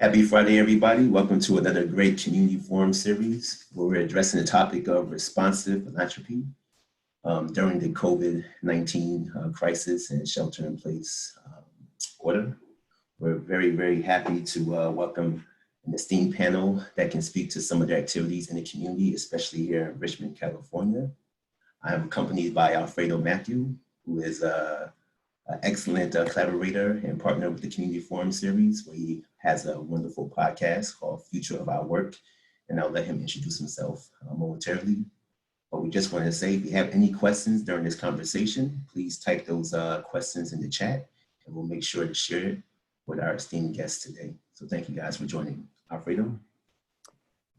Happy Friday, everybody. Welcome to another great community forum series where we're addressing the topic of responsive philanthropy during the COVID-19 crisis and shelter-in-place order. We're very, very happy to welcome an esteemed panel that can speak to some of their activities in the community, especially here in Richmond, California. I am accompanied by Alfredo Mathew, who is an excellent collaborator and partner with the Community Forum series, where he has a wonderful podcast called Future of Our Work. And I'll let him introduce himself momentarily. But we just want to say, if you have any questions during this conversation, please type those questions in the chat, and we'll make sure to share it with our esteemed guests today. So thank you guys for joining. Alfredo?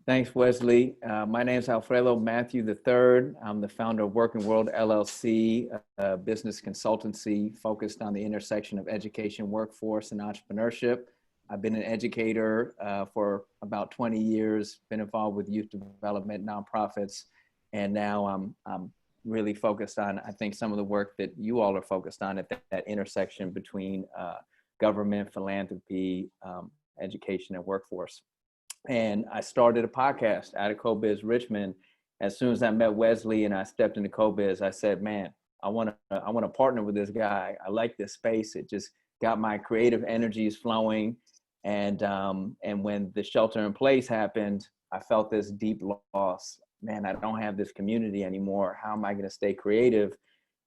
Thanks, Wesley. My name is Alfredo Mathew III. I'm the founder of Working World LLC, a business consultancy focused on the intersection of education, workforce, and entrepreneurship. I've been an educator for about 20 years, been involved with youth development, nonprofits, and now I'm really focused on, I think, some of the work that you all are focused on at that intersection between government, philanthropy, education, and workforce. And I started a podcast out of CoBiz Richmond. As soon as I met Wesley and I stepped into CoBiz, I said, man, I want to partner with this guy. I like this space. It just got my creative energies flowing. And when the shelter in place happened, I felt this deep loss. Man, I don't have this community anymore. How am I going to stay creative?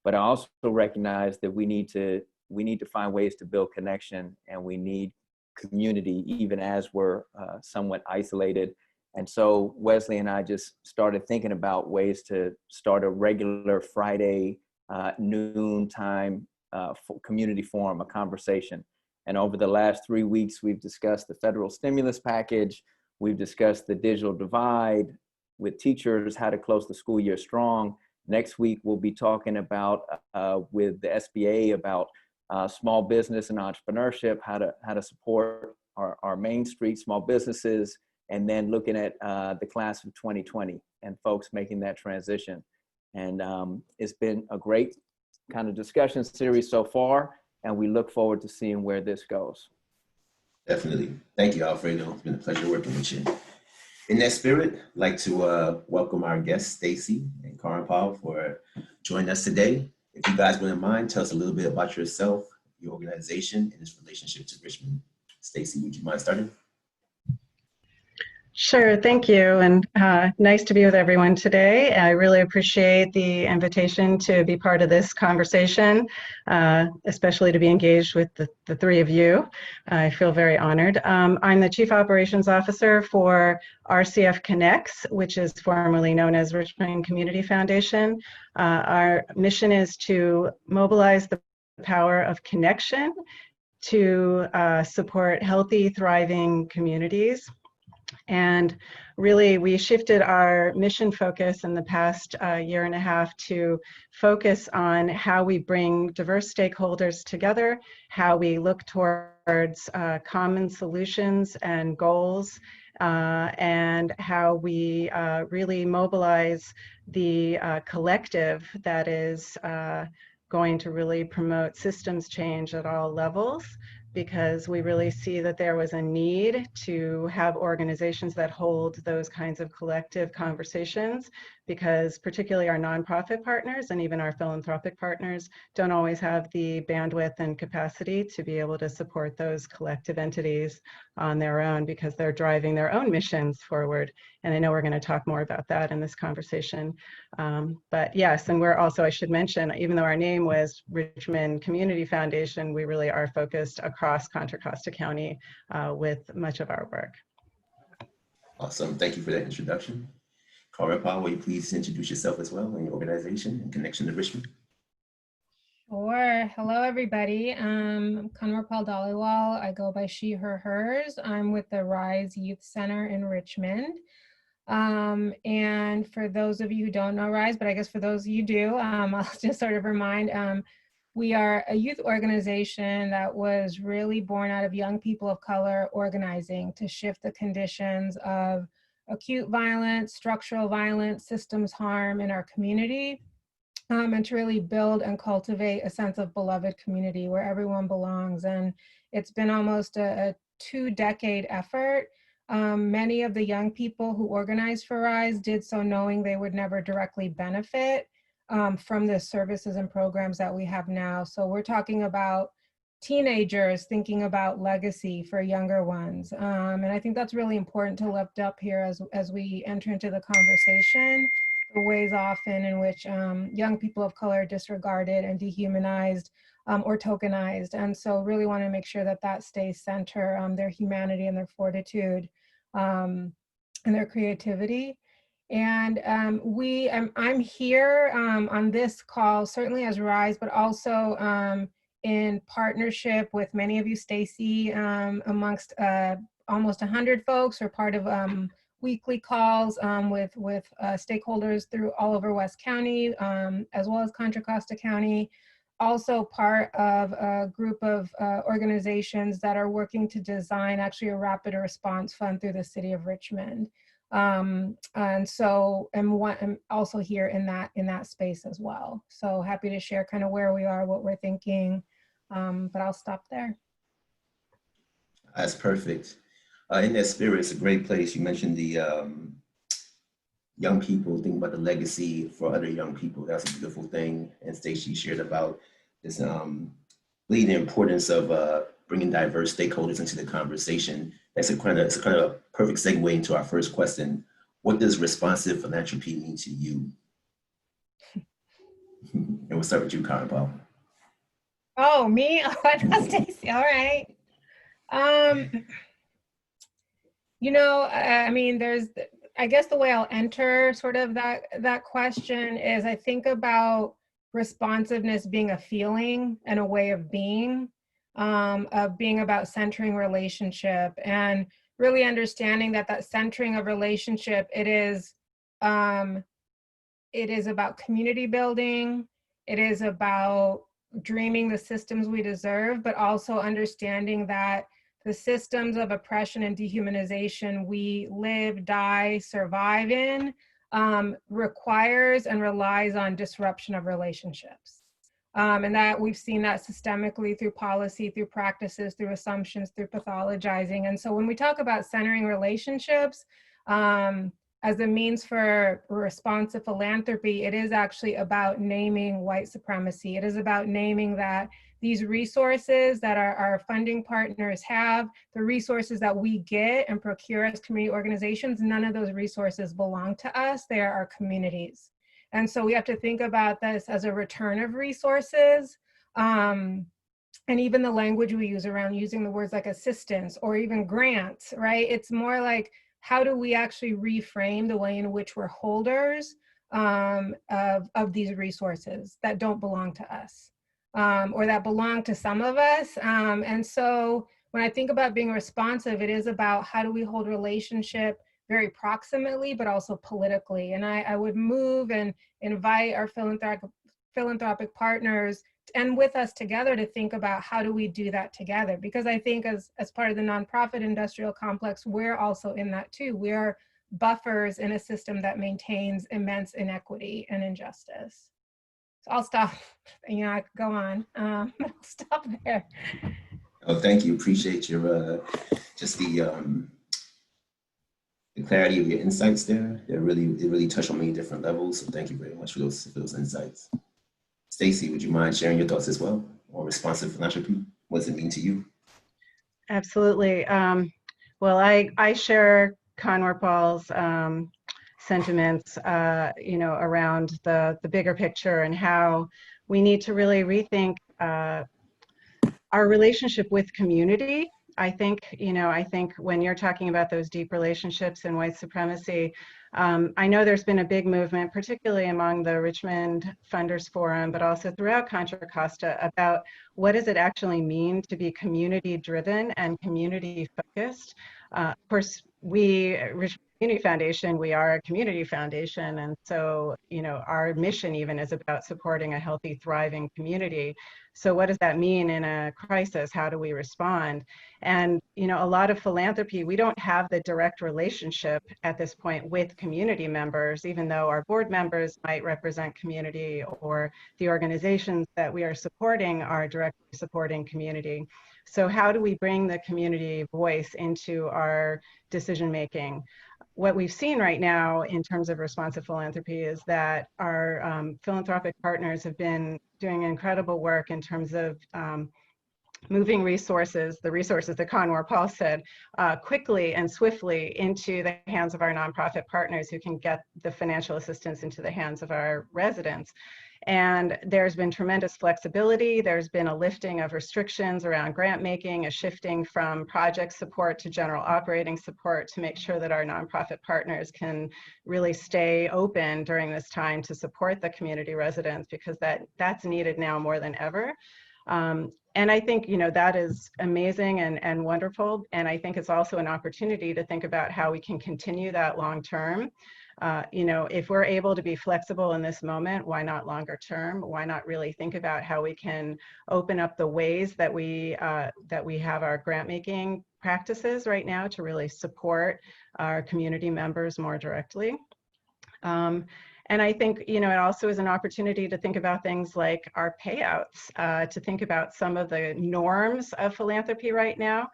But I also recognize that we need to find ways to build connection, and we need community even as we're somewhat isolated. And so Wesley and I just started thinking about ways to start a regular Friday noon time community forum, a conversation. And over the last 3 weeks, we've discussed the federal stimulus package. We've discussed the digital divide with teachers, how to close the school year strong. Next week, we'll be talking about with the SBA about small business and entrepreneurship, how to support our Main Street small businesses, and then looking at the class of 2020 and folks making that transition. And it's been a great kind of discussion series so far, and we look forward to seeing where this goes. Definitely. Thank you, Alfredo. It's been a pleasure working with you. In that spirit, I'd like to welcome our guests, Stacey and Kanwarpal, for joining us today. If you guys wouldn't mind, tell us a little bit about yourself, your organization, and its relationship to Richmond. Stacey, would you mind starting? Sure, thank you, and nice to be with everyone today. I really appreciate the invitation to be part of this conversation, especially to be engaged with the three of you. I feel very honored. I'm the Chief Operations Officer for RCF Connects, which is formerly known as Richmond Community Foundation. Our mission is to mobilize the power of connection to support healthy, thriving communities. And really, we shifted our mission focus in the past year and a half to focus on how we bring diverse stakeholders together, how we look towards common solutions and goals, and how we really mobilize the collective that is going to really promote systems change at all levels, because we really see that there was a need to have organizations that hold those kinds of collective conversations, because particularly our nonprofit partners and even our philanthropic partners don't always have the bandwidth and capacity to be able to support those collective entities on their own, because they're driving their own missions forward. And I know we're going to talk more about that in this conversation. But yes, and we're also, I should mention, even though our name was Richmond Community Foundation, we really are focused across Contra Costa County with much of our work. Awesome. Thank you for that introduction. Kanwarpal, will you please introduce yourself as well and your organization in connection to Richmond? Sure. Hello, everybody. I'm Kanwarpal Dhaliwal. I go by she, her, hers. I'm with the RYSE Youth Center in Richmond. And for those of you who don't know RYSE, but I guess for those of you do, I'll just sort of remind, we are a youth organization that was really born out of young people of color organizing to shift the conditions of acute violence, structural violence, systems harm in our community, and to really build and cultivate a sense of beloved community where everyone belongs. And it's been almost a 2-decade effort. Many of the young people who organized for RYSE did so knowing they would never directly benefit from the services and programs that we have now. So we're talking about teenagers thinking about legacy for younger ones. And I think that's really important to lift up here as we enter into the conversation, the ways often in which young people of color are disregarded and dehumanized or tokenized. And so really want to make sure that that stays center, their humanity and their fortitude and their creativity. And I'm here on this call, certainly as RYSE, but also in partnership with many of you, Stacey, amongst almost 100 folks, or part of weekly calls with stakeholders through all over West County, as well as Contra Costa County. Also part of a group of organizations that are working to design actually a rapid response fund through the city of Richmond. And so I'm also here in that space as well. So happy to share kind of where we are, what we're thinking, but I'll stop there. That's perfect. In that spirit, it's a great place. You mentioned the young people, thinking about the legacy for other young people. That's a beautiful thing. And Stacey shared about this, really the importance of bringing diverse stakeholders into the conversation. It's a kind of perfect segue into our first question. What does responsive philanthropy mean to you? And we'll start with you, Kanwarpal. Oh, me? Oh, Stacey. All right. You know, I mean, I guess the way I'll enter sort of that question is, I think about responsiveness being a feeling and a way of being about centering relationship, and really understanding that centering of relationship, it is about community building. It is about dreaming the systems we deserve, but also understanding that the systems of oppression and dehumanization we live, die, survive in requires and relies on disruption of relationships. And that we've seen that systemically through policy, through practices, through assumptions, through pathologizing. And so when we talk about centering relationships as a means for responsive philanthropy, it is actually about naming white supremacy. It is about naming that these resources that our funding partners have, the resources that we get and procure as community organizations, none of those resources belong to us. They are our communities. And so we have to think about this as a return of resources. And even the language we use around using the words like assistance or even grants, right? It's more like, how do we actually reframe the way in which we're holders of these resources that don't belong to us? Or that belong to some of us. And so when I think about being responsive, it is about how do we hold relationship very proximately, but also politically. And I would move and invite our philanthropic partners and with us together to think about how do we do that together? Because I think as part of the nonprofit industrial complex, we're also in that too. We are buffers in a system that maintains immense inequity and injustice. So I'll stop, you know, I could go on, I'll stop there. Oh, thank you. Appreciate your, just the clarity of your insights there. It really touched on many different levels. So thank you very much for those insights. Stacey, would you mind sharing your thoughts as well on responsive philanthropy? What does it mean to you? Absolutely. Well, I share Kanwarpal's sentiments, you know, around the bigger picture and how we need to really rethink our relationship with community. I think when you're talking about those deep relationships in white supremacy, I know there's been a big movement, particularly among the Richmond Funders Forum, but also throughout Contra Costa, about what does it actually mean to be community driven and community focused. Of course, Richmond Community Foundation, we are a community foundation. And so, you know, our mission even is about supporting a healthy, thriving community. So what does that mean in a crisis? How do we respond? And, you know, a lot of philanthropy, we don't have the direct relationship at this point with community members, even though our board members might represent community or the organizations that we are supporting are directly supporting community. So how do we bring the community voice into our decision making? What we've seen right now in terms of responsive philanthropy is that our philanthropic partners have been doing incredible work in terms of moving resources, the resources that Kanwarpal said, quickly and swiftly into the hands of our nonprofit partners who can get the financial assistance into the hands of our residents. And there's been tremendous flexibility. There's been a lifting of restrictions around grant making, a shifting from project support to general operating support to make sure that our nonprofit partners can really stay open during this time to support the community residents, because that's needed now more than ever. And I think, you know, that is amazing and wonderful. And I think it's also an opportunity to think about how we can continue that long term. You know, if we're able to be flexible in this moment, why not longer term? Why not really think about how we can open up the ways that we have our grant making practices right now to really support our community members more directly. And I think, you know, it also is an opportunity to think about things like our payouts, to think about some of the norms of philanthropy right now.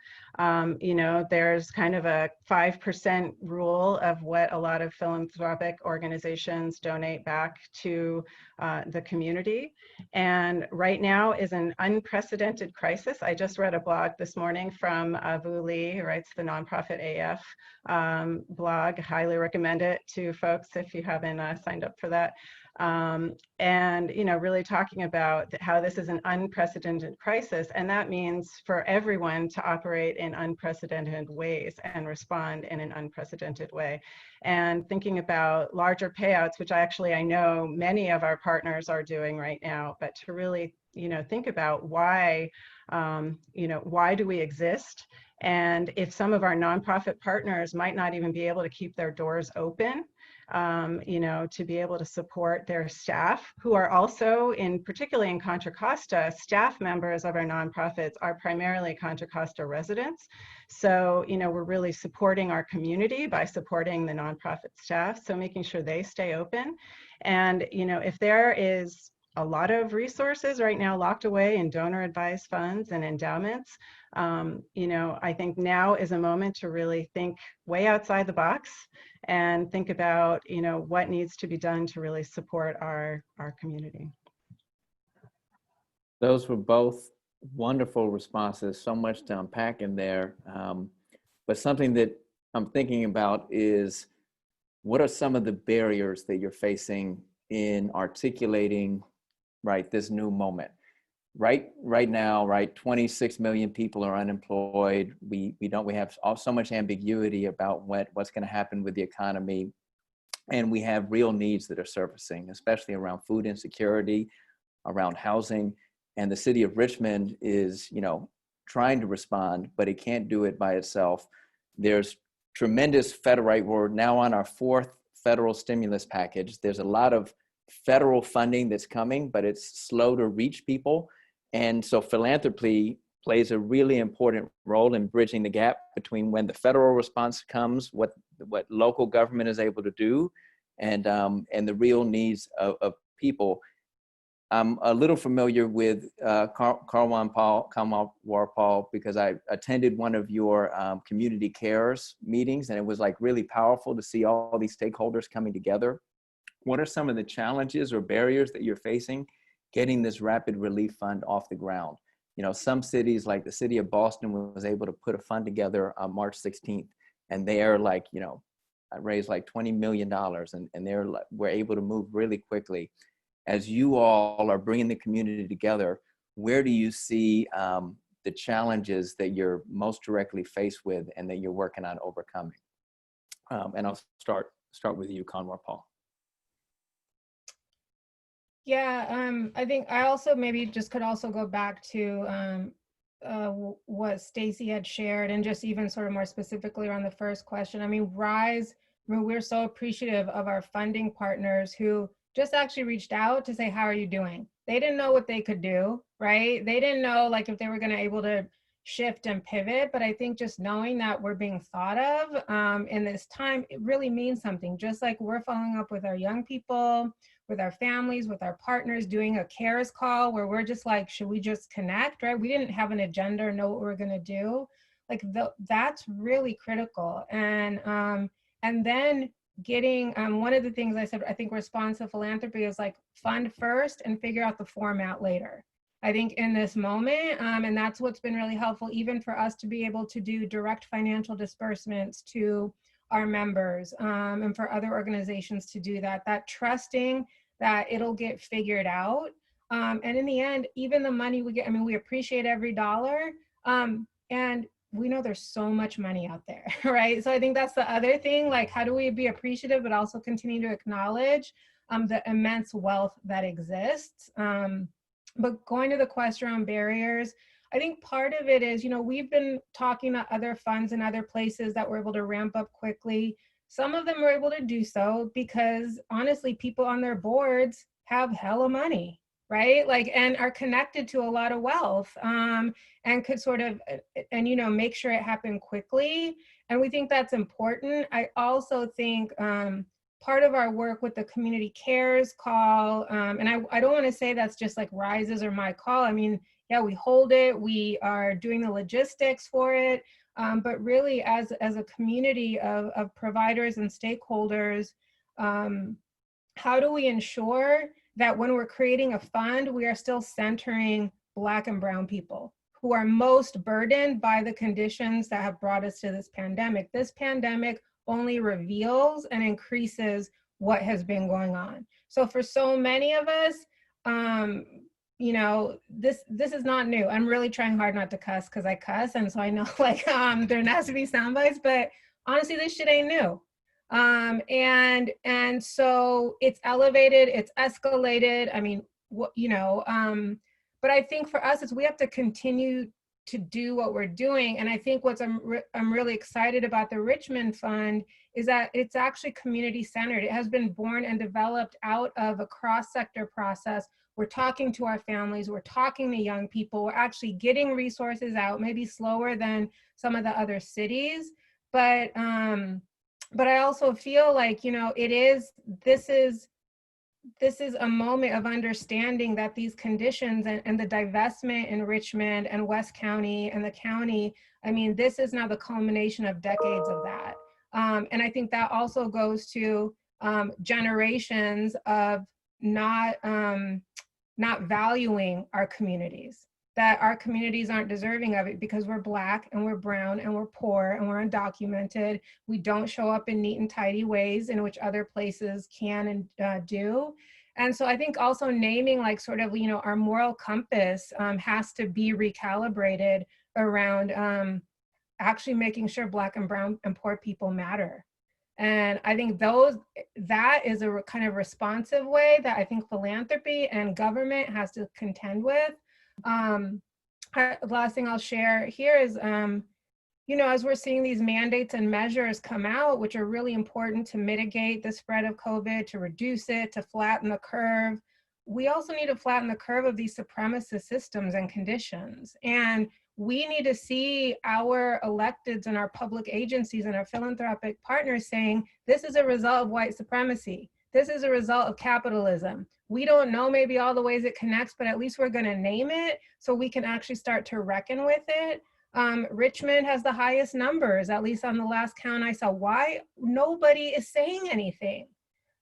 You know, there's kind of a 5% rule of what a lot of philanthropic organizations donate back to the community. And right now is an unprecedented crisis. I just read a blog this morning from Vu Lee, who writes the Nonprofit AF blog. Highly recommend it to folks if you haven't signed up for that. And, you know, really talking about how this is an unprecedented crisis. And that means for everyone to operate in unprecedented ways and respond in an unprecedented way. And thinking about larger payouts, which I know many of our partners are doing right now, but to really, you know, think about why, you know, why do we exist? And if some of our nonprofit partners might not even be able to keep their doors open, you know, to be able to support their staff, who are also, particularly in Contra Costa, staff members of our nonprofits are primarily Contra Costa residents. So, you know, we're really supporting our community by supporting the nonprofit staff, so making sure they stay open. And, you know, if there is a lot of resources right now locked away in donor advised funds and endowments, you know, I think now is a moment to really think way outside the box and think about, you know, what needs to be done to really support our community. Those were both wonderful responses, so much to unpack in there. But something that I'm thinking about is, what are some of the barriers that you're facing in articulating, right, this new moment? Right now, right, 26 million people are unemployed. We have so much ambiguity about what's going to happen with the economy, and we have real needs that are surfacing, especially around food insecurity, around housing. And the city of Richmond is, you know, trying to respond, but it can't do it by itself. There's tremendous federal, we're now on our 4th federal stimulus package. There's a lot of federal funding that's coming, but it's slow to reach people. And so philanthropy plays a really important role in bridging the gap between when the federal response comes, what local government is able to do, and the real needs of people. I'm a little familiar with Kanwarpal because I attended one of your community cares meetings, and it was like really powerful to see all these stakeholders coming together. What are some of the challenges or barriers that you're facing getting this rapid relief fund off the ground? You know, some cities, like the city of Boston, was able to put a fund together on March 16th, and they're like, you know, raised like $20 million, and we're able to move really quickly. As you all are bringing the community together, where do you see the challenges that you're most directly faced with and that you're working on overcoming? And I'll start with you, Kanwarpal. Yeah, I think I also maybe just could also go back to what Stacey had shared, and just even sort of more specifically around the first question. I mean, RYSE, we're so appreciative of our funding partners who just actually reached out to say, how are you doing? They didn't know what they could do, right? They didn't know like if they were going to able to shift and pivot, but I think just knowing that we're being thought of in this time, it really means something. Just like we're following up with our young people, with our families, with our partners, doing a cares call where we're just like, should we just connect, right? We didn't have an agenda or know what we were going to do. Like that's really critical. And then getting, one of the things I said, I think responsive philanthropy is like fund first and figure out the format later. I think in this moment, and that's what's been really helpful, even for us to be able to do direct financial disbursements to our members, and for other organizations to do that, that trusting that it'll get figured out. And in the end, even the money we get, I mean, we appreciate every dollar, and we know there's so much money out there, right? So I think that's the other thing, like how do we be appreciative, but also continue to acknowledge the immense wealth that exists. But going to the question on barriers, I think part of it is, you know, we've been talking to other funds and other places that were able to ramp up quickly. Some of them were able to do so because honestly, people on their boards have hella money, right? Like, and are connected to a lot of wealth, and could sort of, and, you know, make sure it happened quickly. And we think that's important. I also think, part of our work with the community cares call, and I don't want to say that's just like RYSE's or my call. I mean, yeah, we hold it, we are doing the logistics for it, but really as a community of providers and stakeholders, how do we ensure that when we're creating a fund, we are still centering Black and Brown people who are most burdened by the conditions that have brought us to this pandemic. This pandemic only reveals and increases what has been going on. So for so many of us, you know, this is not new. I'm really trying hard not to cuss because I cuss, and so I know like there has to be sound bites, but honestly, this shit ain't new. And so it's elevated, it's escalated. I mean, what, you know, but I think for us is we have to continue to do what we're doing. And I think what's I'm really excited about the Richmond Fund is that it's actually community centered. It has been born and developed out of a cross-sector process. We're talking to our families, we're talking to young people, we're actually getting resources out, maybe slower than some of the other cities. But I also feel like, you know, this is a moment of understanding that these conditions and the divestment in Richmond and West County and the county, I mean, this is now the culmination of decades of that. And I think that also goes to generations of not valuing our communities, that our communities aren't deserving of it because we're Black and we're brown and we're poor and we're undocumented. We don't show up in neat and tidy ways in which other places can and do. And so I think also naming like sort of, you know, our moral compass has to be recalibrated around actually making sure Black and brown and poor people matter. And I think that is a kind of responsive way that I think philanthropy and government has to contend with. The last thing I'll share here is, you know, as we're seeing these mandates and measures come out, which are really important to mitigate the spread of COVID, to reduce it, to flatten the curve, we also need to flatten the curve of these supremacist systems and conditions. And we need to see our electeds and our public agencies and our philanthropic partners saying, this is a result of white supremacy. This is a result of capitalism. We don't know maybe all the ways it connects, but at least we're gonna name it so we can actually start to reckon with it. Richmond has the highest numbers, at least on the last count I saw. Why? Nobody is saying anything.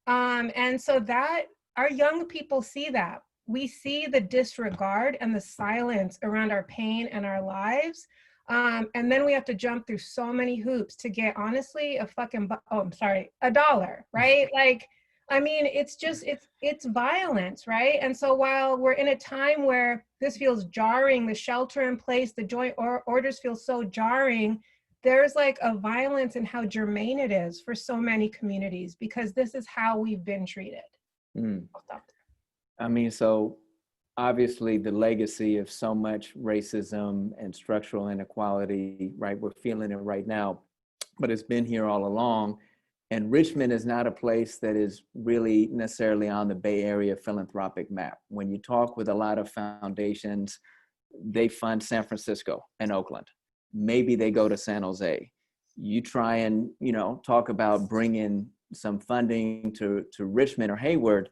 And so that our young people see that. We see the disregard and the silence around our pain and our lives. And then we have to jump through so many hoops to get, honestly, a dollar, right? Like, I mean, it's violence, right? And so while we're in a time where this feels jarring, the shelter in place, the joint orders feel so jarring, there's like a violence in how germane it is for so many communities because this is how we've been treated. I'll stop there. I mean, so obviously the legacy of so much racism and structural inequality, right? We're feeling it right now, but it's been here all along. And Richmond is not a place that is really necessarily on the Bay Area philanthropic map. When you talk with a lot of foundations, they fund San Francisco and Oakland. Maybe they go to San Jose. You try and, you know, talk about bringing some funding to Richmond or Hayward,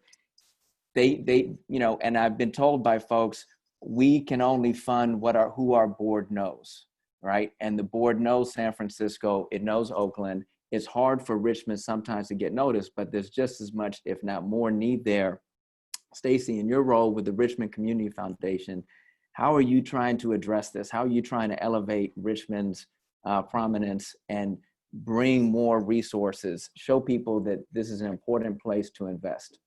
you know, and I've been told by folks, we can only fund who our board knows, right? And the board knows San Francisco, it knows Oakland. It's hard for Richmond sometimes to get noticed, but there's just as much, if not more, need there. Stacey, in your role with the Richmond Community Foundation, how are you trying to address this? How are you trying to elevate Richmond's prominence and bring more resources, show people that this is an important place to invest?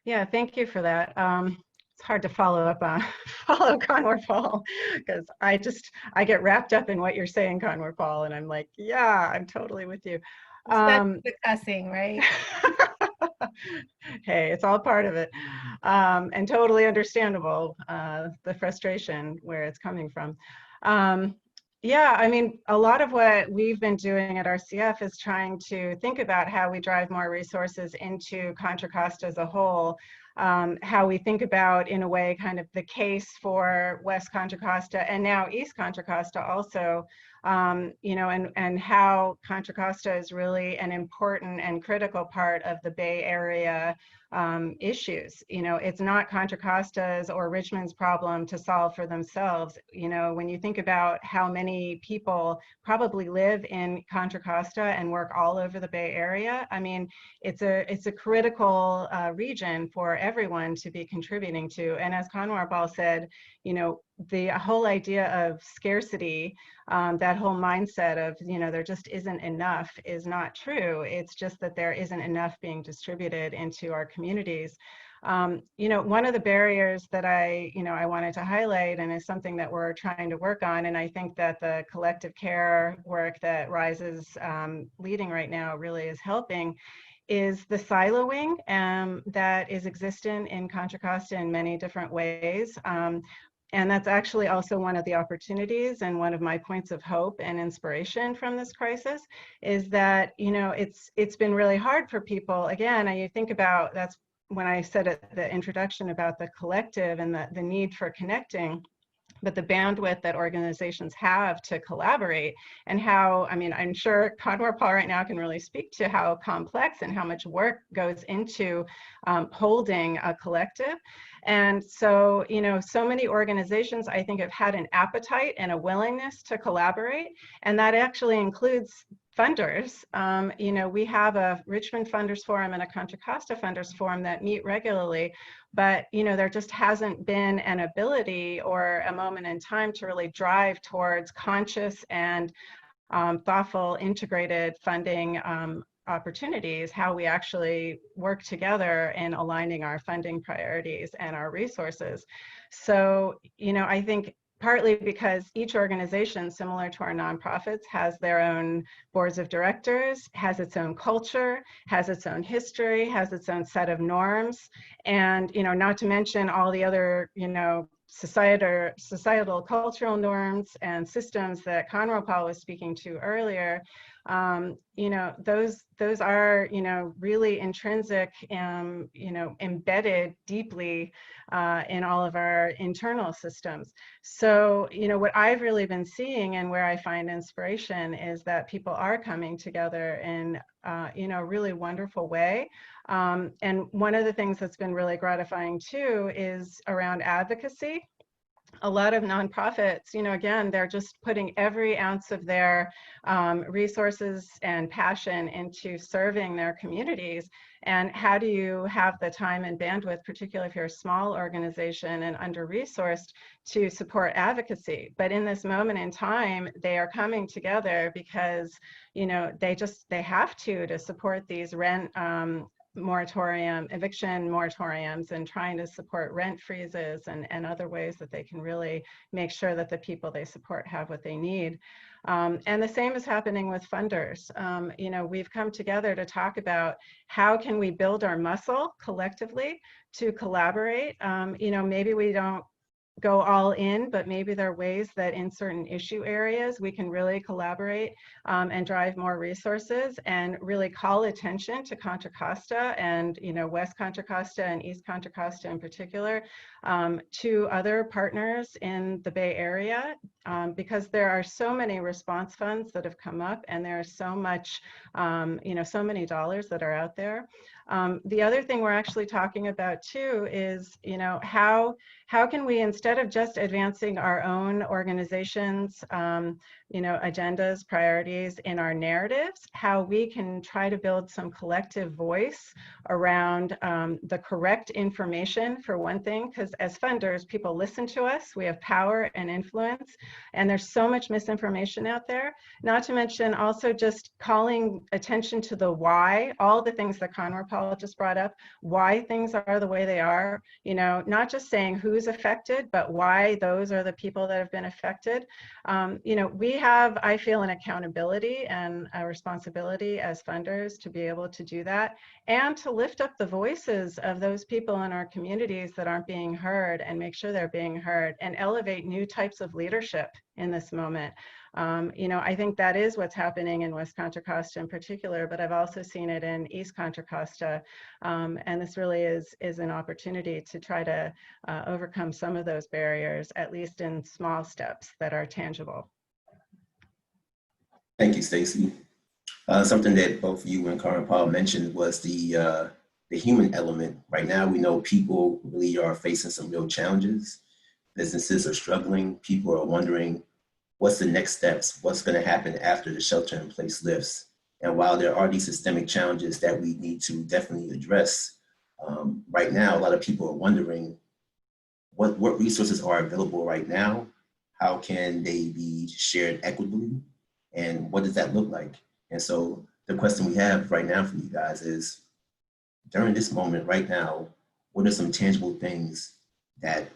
Yeah, thank you for that. It's hard to follow up on Kanwarpal, because I get wrapped up in what you're saying, Kanwarpal, and I'm like, yeah, I'm totally with you. Especially the cussing, right? Hey, it's all part of it, and totally understandable, the frustration where it's coming from. Yeah, I mean, a lot of what we've been doing at RCF is trying to think about how we drive more resources into Contra Costa as a whole, how we think about, in a way, kind of the case for West Contra Costa and now East Contra Costa also, you know, and how Contra Costa is really an important and critical part of the Bay Area issues. You know, it's not Contra Costa's or Richmond's problem to solve for themselves. You know, when you think about how many people probably live in Contra Costa and work all over the Bay Area, I mean, it's a critical region for everyone to be contributing to. And as Kanwarpal said, you know, the whole idea of scarcity, that whole mindset of, you know, there just isn't enough is not true. It's just that there isn't enough being distributed into our communities. You know, one of the barriers that I wanted to highlight, and is something that we're trying to work on, and I think that the collective care work that RYSE is leading right now really is helping, is the siloing that is existent in Contra Costa in many different ways. And that's actually also one of the opportunities, and one of my points of hope and inspiration from this crisis is that, you know, it's been really hard for people. Again, you think about, that's when I said at the introduction about the collective and the need for connecting, but the bandwidth that organizations have to collaborate, and how, I mean, I'm sure Kanwarpal right now can really speak to how complex and how much work goes into holding a collective. And so, you know, so many organizations, I think, have had an appetite and a willingness to collaborate, and that actually includes funders. You know, we have a Richmond Funders Forum and a Contra Costa Funders Forum that meet regularly, but, you know, there just hasn't been an ability or a moment in time to really drive towards conscious and thoughtful integrated funding opportunities, how we actually work together in aligning our funding priorities and our resources. So, you know, I think partly because each organization, similar to our nonprofits, has their own boards of directors, has its own culture, has its own history, has its own set of norms, and, you know, not to mention all the other, you know, societal cultural norms and systems that Kanwarpal was speaking to earlier. You know, those are, you know, really intrinsic, you know, embedded deeply in all of our internal systems. So, you know, what I've really been seeing and where I find inspiration is that people are coming together in, you know, a really wonderful way. And one of the things that's been really gratifying too is around advocacy. A lot of nonprofits, you know, again, they're just putting every ounce of their resources and passion into serving their communities. And how do you have the time and bandwidth, particularly if you're a small organization and under-resourced, to support advocacy? But in this moment in time, they are coming together because, you know, they have to support these rent eviction moratoriums, and trying to support rent freezes and other ways that they can really make sure that the people they support have what they need. And the same is happening with funders. You know, we've come together to talk about how can we build our muscle collectively to collaborate. You know, maybe we don't go all in, but maybe there are ways that in certain issue areas we can really collaborate and drive more resources and really call attention to Contra Costa and, you know, West Contra Costa and East Contra Costa in particular, to other partners in the Bay Area, because there are so many response funds that have come up, and there is so much, so many dollars that are out there. The other thing we're actually talking about too is, how can we, instead of just advancing our own organizations, agendas, priorities in our narratives, how we can try to build some collective voice around the correct information, for one thing, because as funders, people listen to us, we have power and influence, and there's so much misinformation out there. Not to mention also just calling attention to the why, all the things that Kanwarpal just brought up, why things are the way they are, not just saying who's affected, but why those are the people that have been affected. We have, I feel, an accountability and a responsibility as funders to be able to do that, and to lift up the voices of those people in our communities that aren't being heard, and make sure they're being heard, and elevate new types of leadership in this moment. I think that is what's happening in West Contra Costa in particular, but I've also seen it in East Contra Costa. And this really is an opportunity to try to overcome some of those barriers, at least in small steps that are tangible. Thank you, Stacey. Something that both you and Kanwarpal mentioned was the human element. Right now, we know people really are facing some real challenges. Businesses are struggling. People are wondering, what's the next steps? What's going to happen after the shelter in place lifts? And while there are these systemic challenges that we need to definitely address, right now, a lot of people are wondering what resources are available right now? How can they be shared equitably? And what does that look like? And so the question we have right now for you guys is, during this moment right now, what are some tangible things that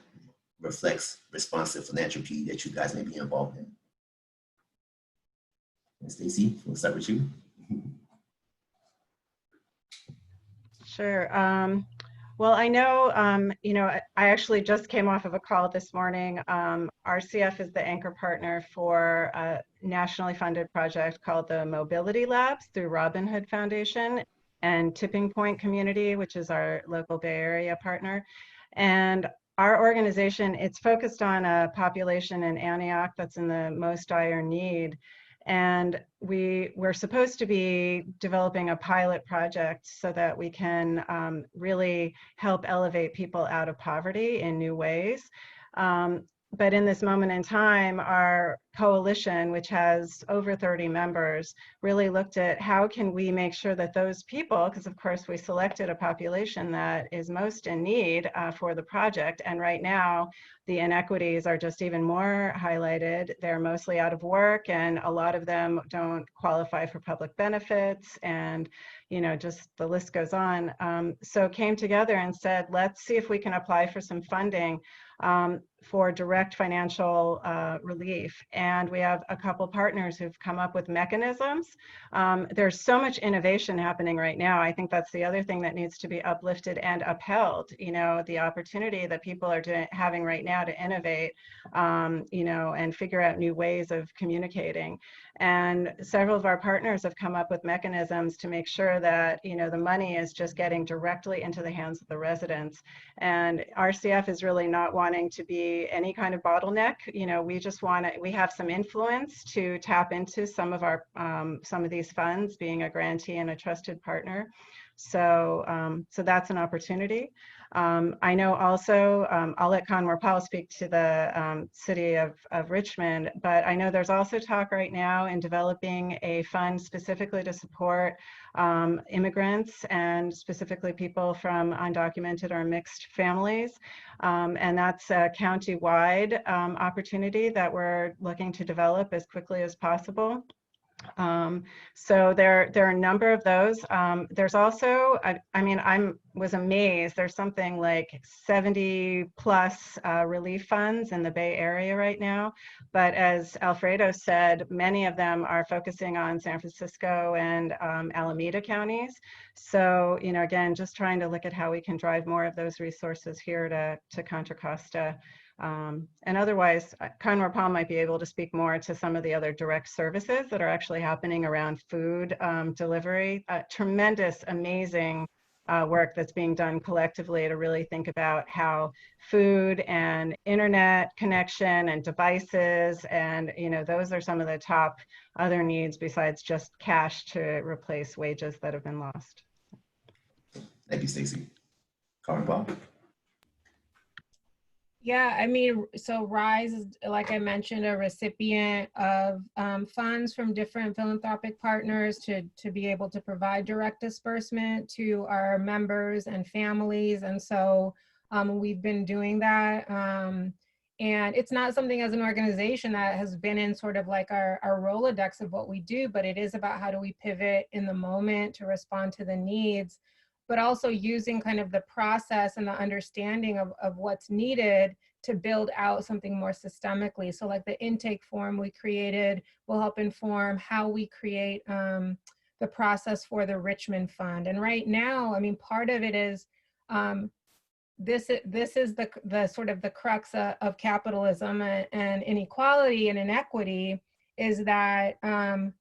reflects responsive philanthropy that you guys may be involved in? And Stacey, we'll start with you. Sure. Well, I know, I actually just came off of a call this morning. RCF is the anchor partner for a nationally funded project called the Mobility Labs through Robin Hood Foundation, and Tipping Point Community, which is our local Bay Area partner. And our organization, it's focused on a population in Antioch that's in the most dire need. And we're supposed to be developing a pilot project so that we can really help elevate people out of poverty in new ways. But in this moment in time, our coalition, which has over 30 members, really looked at how can we make sure that those people, because of course we selected a population that is most in need for the project, and right now the inequities are just even more highlighted. They're mostly out of work, and a lot of them don't qualify for public benefits, and just the list goes on. So came together and said, let's see if we can apply for some funding for direct financial relief. And we have a couple partners who've come up with mechanisms. There's so much innovation happening right now. I think that's the other thing that needs to be uplifted and upheld, the opportunity that people are having right now to innovate, and figure out new ways of communicating. And several of our partners have come up with mechanisms to make sure that, the money is just getting directly into the hands of the residents. And RCF is really not wanting to be any kind of bottleneck. We just we have some influence to tap into some of these funds, being a grantee and a trusted partner. So that's an opportunity. I know also, I'll let Kanwarpal speak to the city of Richmond, but I know there's also talk right now in developing a fund specifically to support immigrants, and specifically people from undocumented or mixed families. And that's a county-wide opportunity that we're looking to develop as quickly as possible. So there are a number of those. There's also, I was amazed, there's something like 70 plus relief funds in the Bay Area right now. But as Alfredo said, many of them are focusing on San Francisco and Alameda counties. So, again, just trying to look at how we can drive more of those resources here to Contra Costa. And otherwise, Kanwarpal might be able to speak more to some of the other direct services that are actually happening around food delivery. Tremendous, amazing work that's being done collectively to really think about how food and internet connection and devices, and those are some of the top other needs besides just cash to replace wages that have been lost. Thank you, Stacey. Kanwarpal. Yeah, I mean, so RYSE is, like I mentioned, a recipient of funds from different philanthropic partners to be able to provide direct disbursement to our members and families. And so we've been doing that. And it's not something as an organization that has been in sort of like our Rolodex of what we do, but it is about how do we pivot in the moment to respond to the needs, but also using kind of the process and the understanding of what's needed to build out something more systemically. So like the intake form we created will help inform how we create the process for the Richmond Fund. And right now, I mean, part of it is, this is the sort of the crux of capitalism and inequality and inequity, is that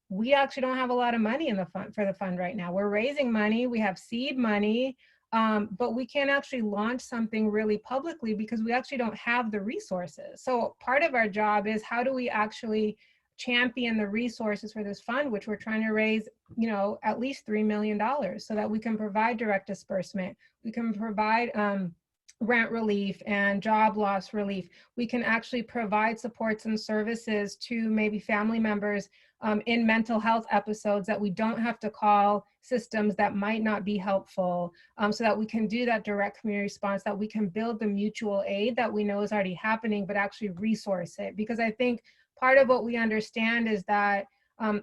we actually don't have a lot of money in the fund for the fund right now. We're raising money, we have seed money, but we can't actually launch something really publicly because we actually don't have the resources. So part of our job is how do we actually champion the resources for this fund, which we're trying to raise, at least $3 million so that we can provide direct disbursement. We can provide rent relief and job loss relief. We can actually provide supports and services to maybe family members in mental health episodes that we don't have to call systems that might not be helpful, so that we can do that direct community response, that we can build the mutual aid that we know is already happening, but actually resource it. Because I think part of what we understand is that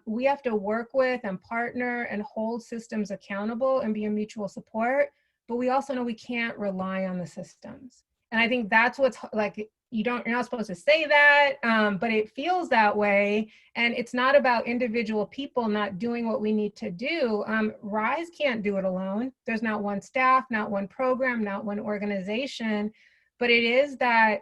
we have to work with and partner and hold systems accountable and be a mutual support, but we also know we can't rely on the systems. And I think that's what's like, you're not supposed to say that, but it feels that way. And it's not about individual people not doing what we need to do. RYSE can't do it alone. There's not one staff, not one program, not one organization, but it is that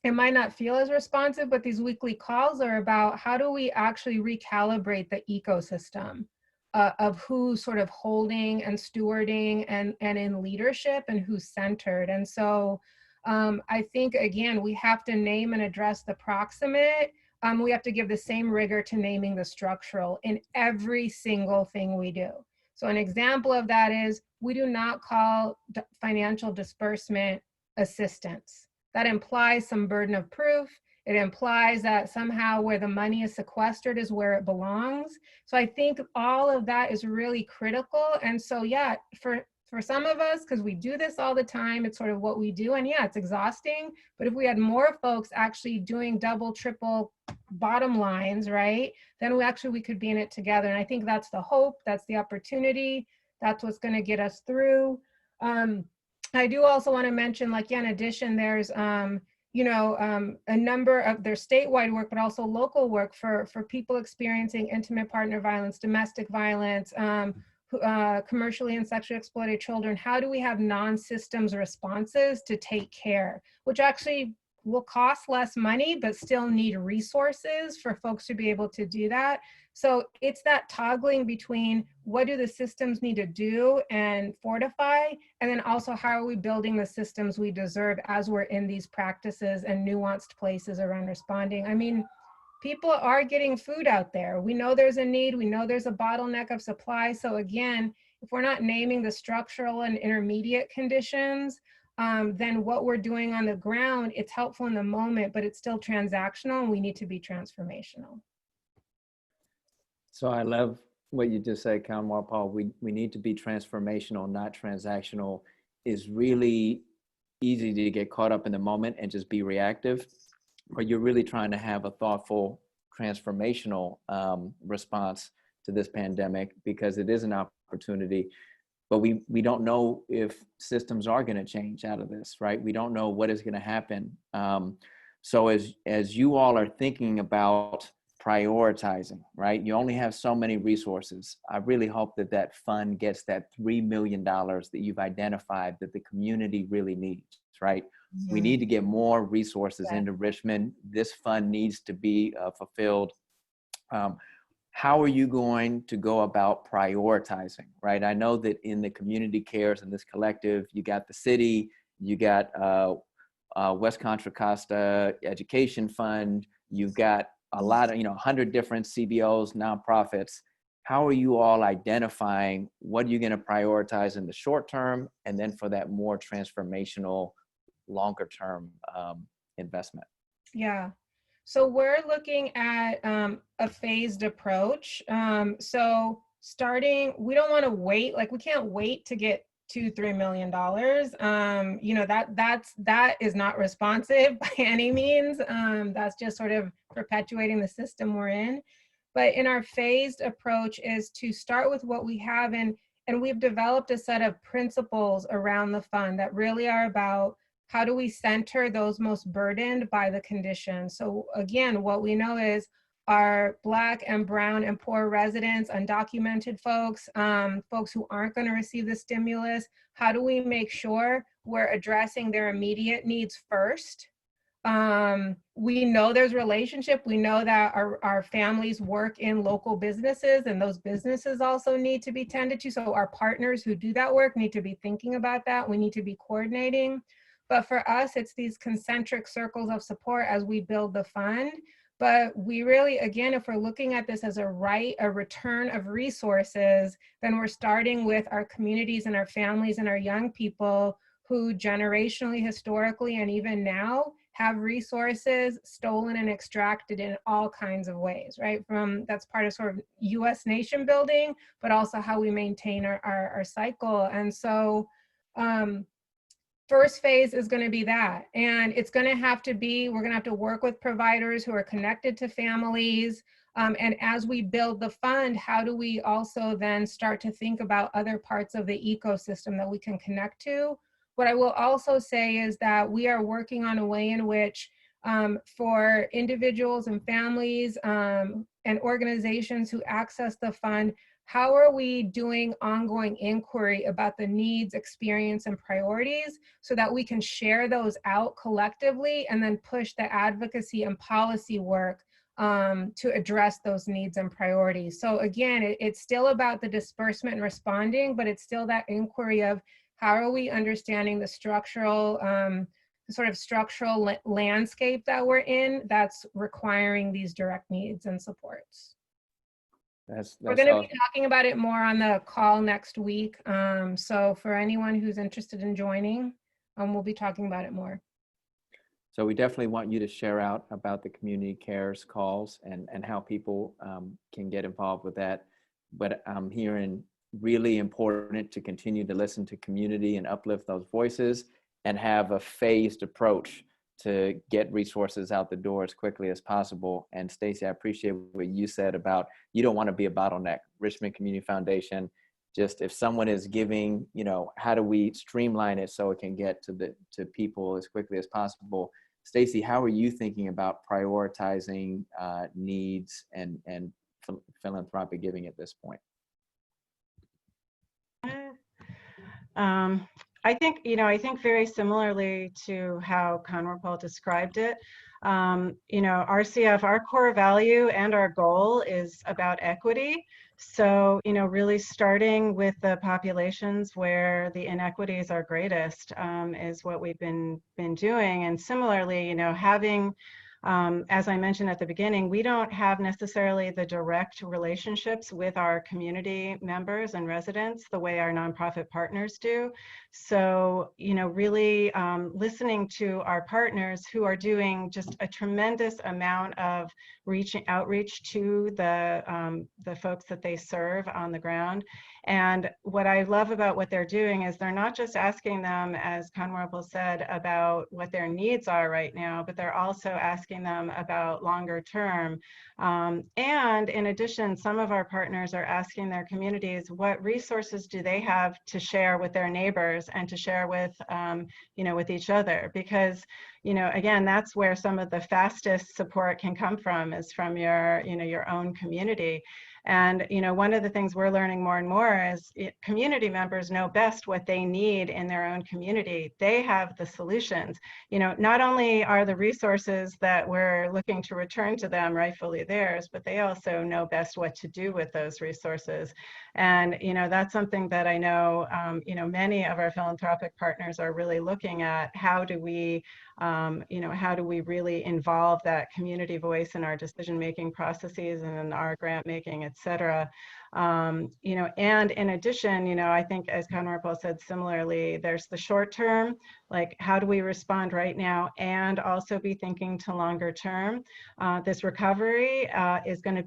it might not feel as responsive, but these weekly calls are about how do we actually recalibrate the ecosystem of who's sort of holding and stewarding and in leadership and who's centered. And so I think, again, we have to name and address the proximate. We have to give the same rigor to naming the structural in every single thing we do. So an example of that is we do not call financial disbursement assistance. That implies some burden of proof. It implies that somehow where the money is sequestered is where it belongs. So I think all of that is really critical. And so, yeah, for some of us, because we do this all the time, it's sort of what we do. And yeah, it's exhausting. But if we had more folks actually doing double, triple bottom lines, right, then we could be in it together. And I think that's the hope, that's the opportunity, that's what's going to get us through. I do also want to mention, like, yeah, in addition, there's a number of their statewide work, but also local work for people experiencing intimate partner violence, domestic violence, commercially and sexually exploited children. How do we have non-systems responses to take care, which actually will cost less money, but still need resources for folks to be able to do that. So it's that toggling between what do the systems need to do and fortify, and then also how are we building the systems we deserve as we're in these practices and nuanced places around responding. I mean, people are getting food out there. We know there's a need. We know there's a bottleneck of supply. So again, if we're not naming the structural and intermediate conditions, then what we're doing on the ground, it's helpful in the moment, but it's still transactional, and we need to be transformational. So I love what you just said, Kanwarpal. We need to be transformational, not transactional. Is really easy to get caught up in the moment and just be reactive, or you're really trying to have a thoughtful, transformational response to this pandemic, because it is an opportunity. But we don't know if systems are going to change out of this, right? We don't know what is going to happen. So as you all are thinking about prioritizing, right? You only have so many resources. I really hope that that fund gets that $3 million that you've identified that the community really needs, right? Mm-hmm. We need to get more resources into Richmond. This fund needs to be fulfilled. how are you going to go about prioritizing, right? I know that in the community cares in this collective, you got the city, you got West Contra Costa Education Fund, you've got a lot of, 100 different CBOs, nonprofits. How are you all identifying what are you going to prioritize in the short term, and then for that more transformational, longer term investment? Yeah. So we're looking at a phased approach. So starting, we don't want to wait, like we can't wait to get $2-3 million. That is not responsive by any means. That's just sort of perpetuating the system we're in. But in our phased approach is to start with what we have, and we've developed a set of principles around the fund that really are about how do we center those most burdened by the condition. So again, what we know is our Black and brown and poor residents, undocumented folks, folks who aren't going to receive the stimulus, how do we make sure we're addressing their immediate needs first? We know there's relationship. We know that our families work in local businesses, and those businesses also need to be tended to. So our partners who do that work need to be thinking about that. We need to be coordinating. But for us, it's these concentric circles of support as we build the fund. But we really, again, if we're looking at this as a return of resources, then we're starting with our communities and our families and our young people who generationally, historically, and even now have resources stolen and extracted in all kinds of ways, right? That's part of sort of US nation building, but also how we maintain our cycle. And so, first phase is going to be that. And it's going to have to be, we're going to have to work with providers who are connected to families. And as we build the fund, how do we also then start to think about other parts of the ecosystem that we can connect to? What I will also say is that we are working on a way in which for individuals and families and organizations who access the fund, how are we doing ongoing inquiry about the needs, experience, and priorities so that we can share those out collectively and then push the advocacy and policy work to address those needs and priorities. So again, it's still about the disbursement and responding, but it's still that inquiry of how are we understanding the structural, sort of structural landscape that we're in that's requiring these direct needs and supports. We're going to be talking about it more on the call next week. So for anyone who's interested in joining, we'll be talking about it more. So we definitely want you to share out about the community cares calls and how people can get involved with that. But I'm hearing really important to continue to listen to community and uplift those voices and have a phased approach to get resources out the door as quickly as possible. And Stacey, I appreciate what you said about you don't want to be a bottleneck. Richmond Community Foundation, just if someone is giving, how do we streamline it so it can get to people as quickly as possible? Stacey, how are you thinking about prioritizing needs and philanthropic giving at this point? I think very similarly to how Kanwarpal described it. RCF, our core value and our goal is about equity. So, really starting with the populations where the inequities are greatest is what we've been doing. And similarly, having, as I mentioned at the beginning, we don't have necessarily the direct relationships with our community members and residents the way our nonprofit partners do. So, really listening to our partners who are doing just a tremendous amount of outreach to the folks that they serve on the ground. And what I love about what they're doing is they're not just asking them, as Kanwarpal said, about what their needs are right now, but they're also asking them about longer term. And in addition, some of our partners are asking their communities what resources do they have to share with their neighbors and to share with, with each other. Because, again, that's where some of the fastest support can come from, is from your, your own community. And, one of the things we're learning more and more is community members know best what they need in their own community. They have the solutions. Not only are the resources that we're looking to return to them rightfully theirs, but they also know best what to do with those resources. And, that's something that I know, many of our philanthropic partners are really looking at. How do we really involve that community voice in our decision-making processes and in our grant making, et cetera. And in addition, I think, as Kanwarpal said similarly, there's the short term, like how do we respond right now, and also be thinking to longer term. This recovery is going to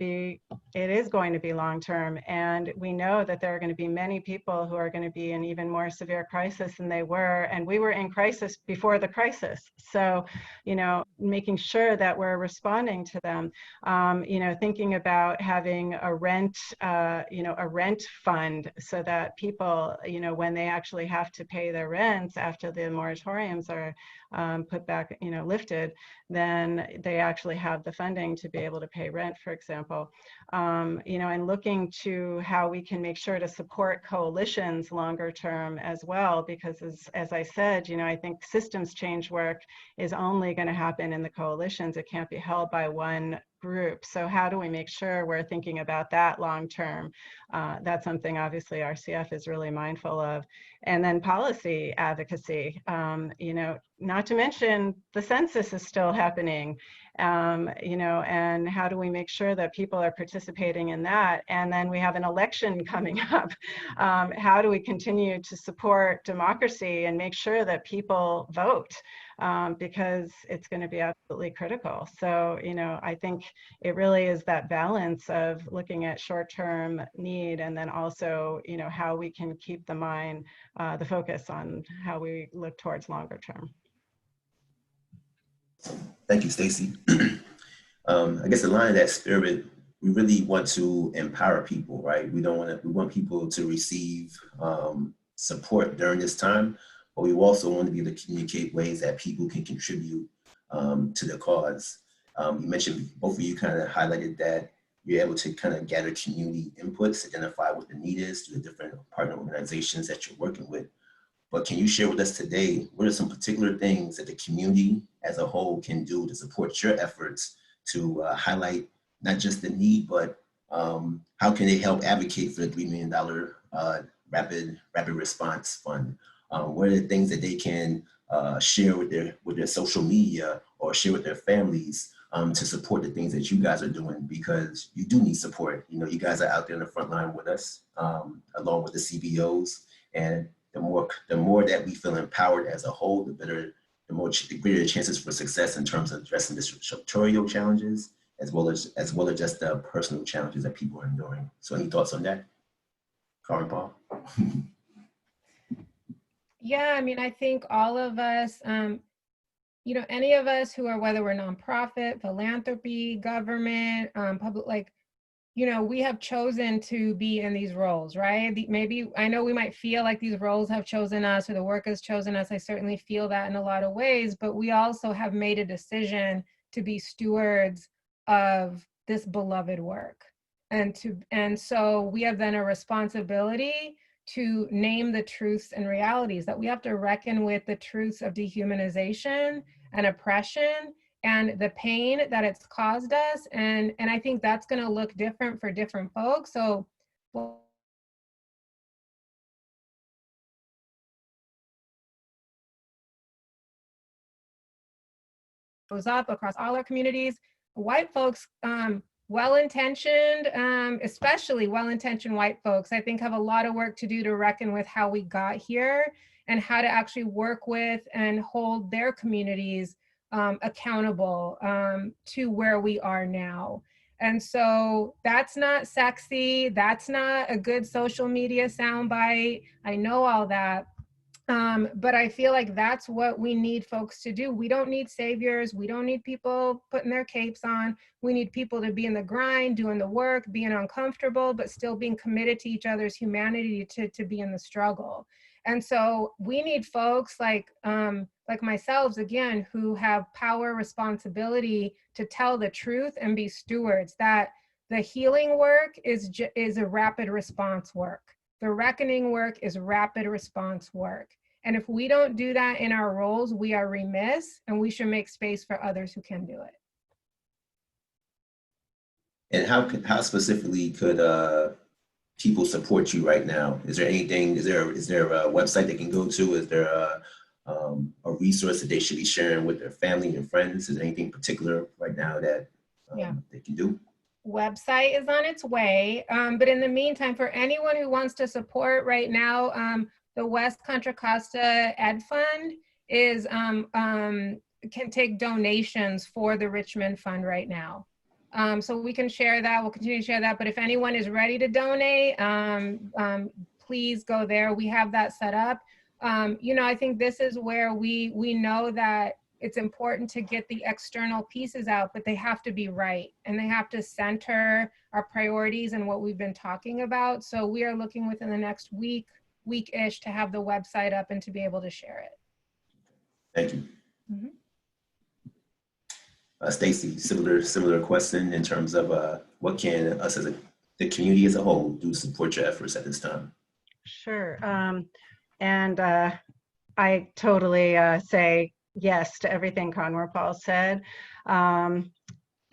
be long term, and we know that there are going to be many people who are going to be in even more severe crisis than they were, and we were in crisis before the crisis. So, making sure that we're responding to them, thinking about having a rent fund, so that people, when they actually have to pay their rents after the moratoriums are put back, lifted, then they actually have the funding to be able to pay rent, for example. And looking to how we can make sure to support coalitions longer term as well, because as I said, I think systems change work is only going to happen in the coalitions. It can't be held by one group. So how do we make sure we're thinking about that long term? That's something obviously RCF is really mindful of. And then policy advocacy, not to mention the census is still happening, and how do we make sure that people are participating in that? And then we have an election coming up. How do we continue to support democracy and make sure that people vote? Because it's going to be absolutely critical. So, I think it really is that balance of looking at short-term need, and then also, how we can keep the focus on how we look towards longer term. Thank you, Stacey. I guess in line of that spirit, we really want to empower people, right? We want people to receive support during this time, but we also want to be able to communicate ways that people can contribute to the cause. You mentioned, both of you kind of highlighted that you're able to kind of gather community inputs, identify what the need is through the different partner organizations that you're working with. But can you share with us today, what are some particular things that the community as a whole can do to support your efforts to highlight not just the need, but how can they help advocate for the $3 million rapid response fund? What are the things that they can share with their social media or share with their families to support the things that you guys are doing? Because you do need support. You guys are out there in the front line with us, along with the CBOs, and the more that we feel empowered as a whole, the greater the chances for success in terms of addressing the sectorial challenges, as well as just the personal challenges that people are enduring. So any thoughts on that? Kanwarpal? Yeah, I mean, I think all of us, any of us who are, whether we're nonprofit, philanthropy, government, public, we have chosen to be in these roles, right? Maybe, I know we might feel like these roles have chosen us, or the work has chosen us. I certainly feel that in a lot of ways, but we also have made a decision to be stewards of this beloved work. And so we have then a responsibility to name the truths and realities, that we have to reckon with the truths of dehumanization and oppression and the pain that it's caused us. And I think that's going to look different for different folks. So goes up across all our communities. White folks, well-intentioned, especially well-intentioned white folks, I think have a lot of work to do to reckon with how we got here and how to actually work with and hold their communities accountable to where we are now. And so that's not sexy. That's not a good social media soundbite. I know all that. But I feel like that's what we need folks to do. We don't need saviors. We don't need people putting their capes on. We need people to be in the grind, doing the work, being uncomfortable, but still being committed to each other's humanity, to be in the struggle. And so we need folks like myself, again, who have power, responsibility to tell the truth and be stewards. That the healing work is a rapid response work. The reckoning work is rapid response work. And if we don't do that in our roles, we are remiss, and we should make space for others who can do it. And how specifically could people support you right now? Is there anything? Is there a website they can go to? Is there a resource that they should be sharing with their family and friends? Is there anything particular right now that they can do? Website is on its way, but in the meantime, for anyone who wants to support right now, the West Contra Costa Ed Fund is can take donations for the Richmond Fund right now. So we can share that. We'll continue to share that. But if anyone is ready to donate, please go there. We have that set up. You know, I think this is where we know that it's important to get the external pieces out, but they have to be right, and they have to center our priorities and what we've been talking about. So we are looking within the next week-ish to have the website up and to be able to share it. Thank you. Mm-hmm. Stacey, similar question in terms of what can us as the community as a whole do to support your efforts at this time? Sure. And I totally say yes to everything Kanwarpal said.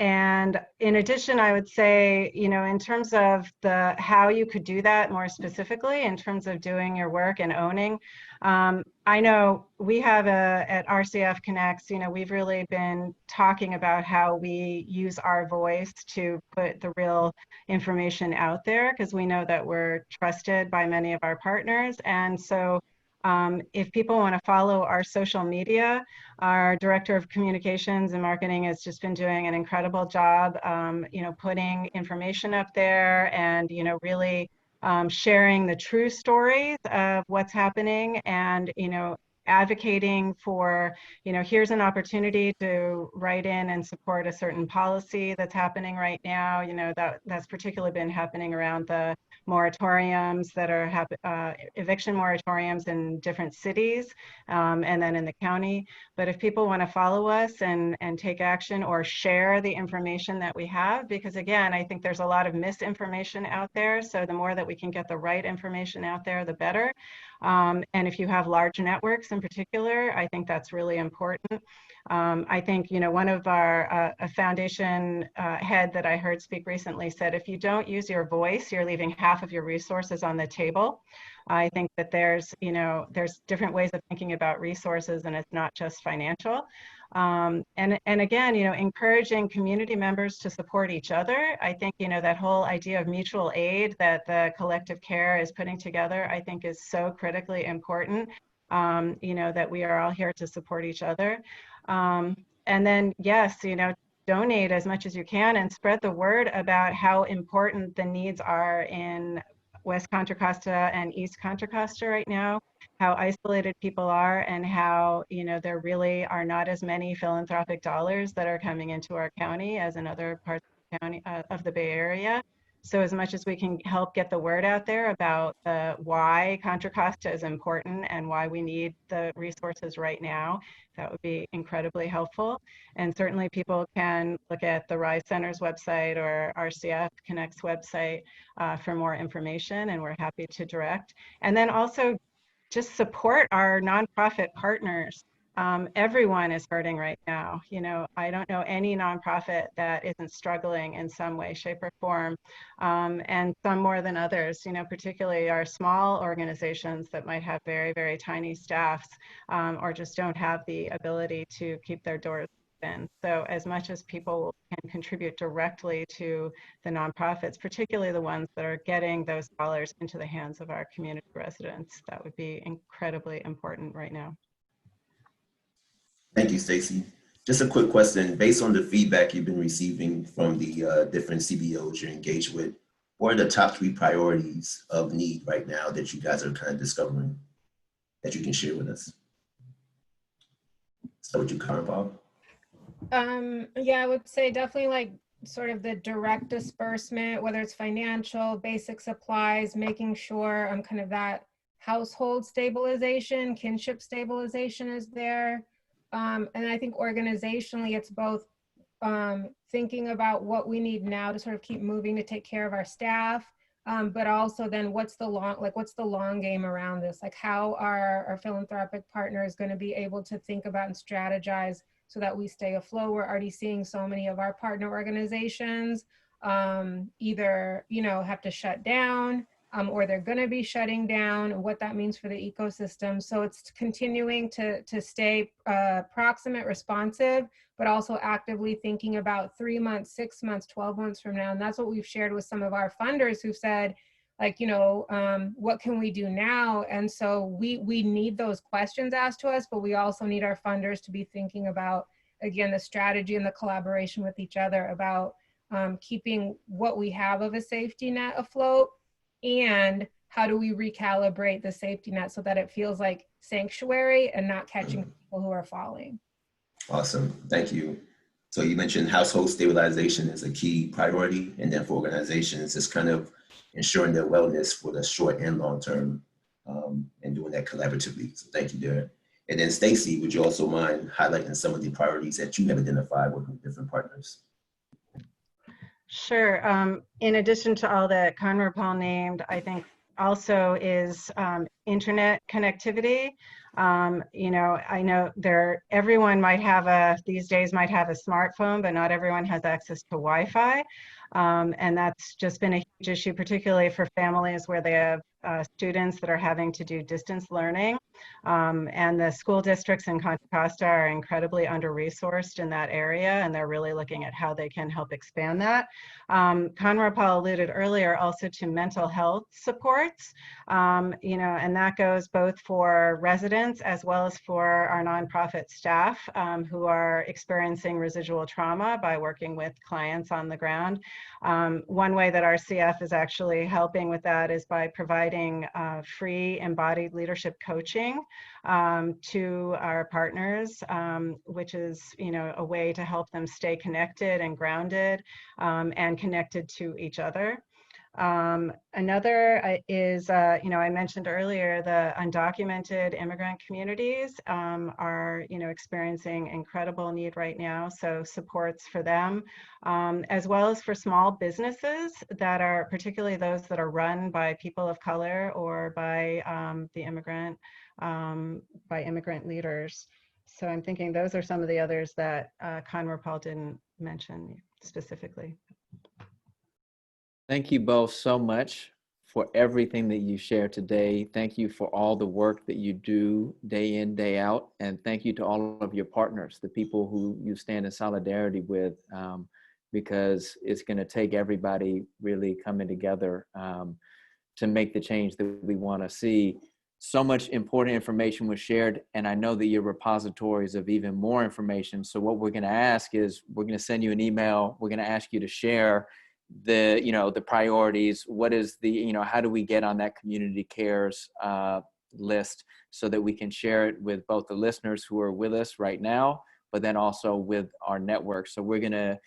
And in addition, I would say, you know, in terms of how you could do that more specifically, in terms of doing your work and owning, I know we have at RCF Connects, you know, we've really been talking about how we use our voice to put the real information out there, because we know that we're trusted by many of our partners. And so if people want to follow our social media, our Director of Communications and Marketing has just been doing an incredible job, you know, putting information up there and, you know, really sharing the true stories of what's happening, and, you know, advocating for, you know, here's an opportunity to write in and support a certain policy that's happening right now. You know, that's particularly been happening around the moratoriums that are eviction moratoriums in different cities, and then in the county. But if people want to follow us and take action or share the information that we have, because again, I think there's a lot of misinformation out there. So the more that we can get the right information out there, the better. And if you have large networks in particular, I think that's really important. I think, you know, one of our a foundation head that I heard speak recently said, if you don't use your voice, you're leaving half of your resources on the table. I think that there's, you know, there's different ways of thinking about resources, and it's not just financial. And again, you know, encouraging community members to support each other. I think, you know, that whole idea of mutual aid that the collective care is putting together, I think is so critically important, you know, that we are all here to support each other. And then, yes, you know, donate as much as you can and spread the word about how important the needs are in West Contra Costa and East Contra Costa right now, how isolated people are, and how, you know, there really are not as many philanthropic dollars that are coming into our county as in other parts of the county, of the Bay Area. So as much as we can help get the word out there about why Contra Costa is important and why we need the resources right now, that would be incredibly helpful. And certainly people can look at the RYSE Center's website or RCF Connect's website for more information, and we're happy to direct. And then also just support our nonprofit partners. Everyone is hurting right now. You know, I don't know any nonprofit that isn't struggling in some way, shape, or form, and some more than others, you know, particularly our small organizations that might have very, very tiny staffs, or just don't have the ability to keep their doors open. So as much as people can contribute directly to the nonprofits, particularly the ones that are getting those dollars into the hands of our community residents, that would be incredibly important right now. Thank you, Stacey. Just a quick question. Based on the feedback you've been receiving from the different CBOs you're engaged with, what are the top 3 priorities of need right now that you guys are kind of discovering that you can share with us? Start with you, Kanwarpal. Yeah, I would say definitely like sort of the direct disbursement, whether it's financial, basic supplies, making sure kind of that household stabilization, kinship stabilization is there. And I think organizationally, it's both thinking about what we need now to sort of keep moving to take care of our staff, but also then what's the long game around this? Like, how are our philanthropic partners going to be able to think about and strategize so that we stay afloat? We're already seeing so many of our partner organizations either, have to shut down, or they're going to be shutting down, and what that means for the ecosystem. So it's continuing to stay proximate, responsive, but also actively thinking about 3 months, 6 months, 12 months from now. And that's what we've shared with some of our funders who've said, like, what can we do now? And so we need those questions asked to us, but we also need our funders to be thinking about, again, the strategy and the collaboration with each other about keeping what we have of a safety net afloat, and how do we recalibrate the safety net so that it feels like sanctuary and not catching people who are falling. Awesome, thank you. So you mentioned household stabilization is a key priority, and then for organizations, it's kind of ensuring their wellness for the short and long term, and doing that collaboratively. So thank you there. And then Stacey, would you also mind highlighting some of the priorities that you have identified working with different partners? Sure. In addition to all that Kanwarpal named, I think also is internet connectivity. I know everyone might have these days might have a smartphone, but not everyone has access to Wi-Fi. And that's just been a huge issue, particularly for families where they have students that are having to do distance learning. And the school districts in Contra Costa are incredibly under-resourced in that area, and they're really looking at how they can help expand that. Kanwarpal alluded earlier also to mental health supports, and that goes both for residents as well as for our nonprofit staff who are experiencing residual trauma by working with clients on the ground. One way that RCF is actually helping with that is by providing free embodied leadership coaching to our partners, which is, a way to help them stay connected and grounded and connected to each other. Another is, I mentioned earlier, the undocumented immigrant communities are, experiencing incredible need right now. So supports for them, as well as for small businesses that are, particularly those that are run by people of color or by immigrant leaders. So I'm thinking those are some of the others that Kanwarpal didn't mention specifically. Thank you both so much for everything that you shared today. Thank you for all the work that you do day in, day out. And thank you to all of your partners, the people who you stand in solidarity with, because it's going to take everybody really coming together to make the change that we want to see. So much important information was shared, and I know that you're repositories of even more information. So what we're going to ask is, we're going to send you an email. We're going to ask you to share the priorities. What is how do we get on that community cares list so that we can share it with both the listeners who are with us right now, but then also with our network. So we're going to,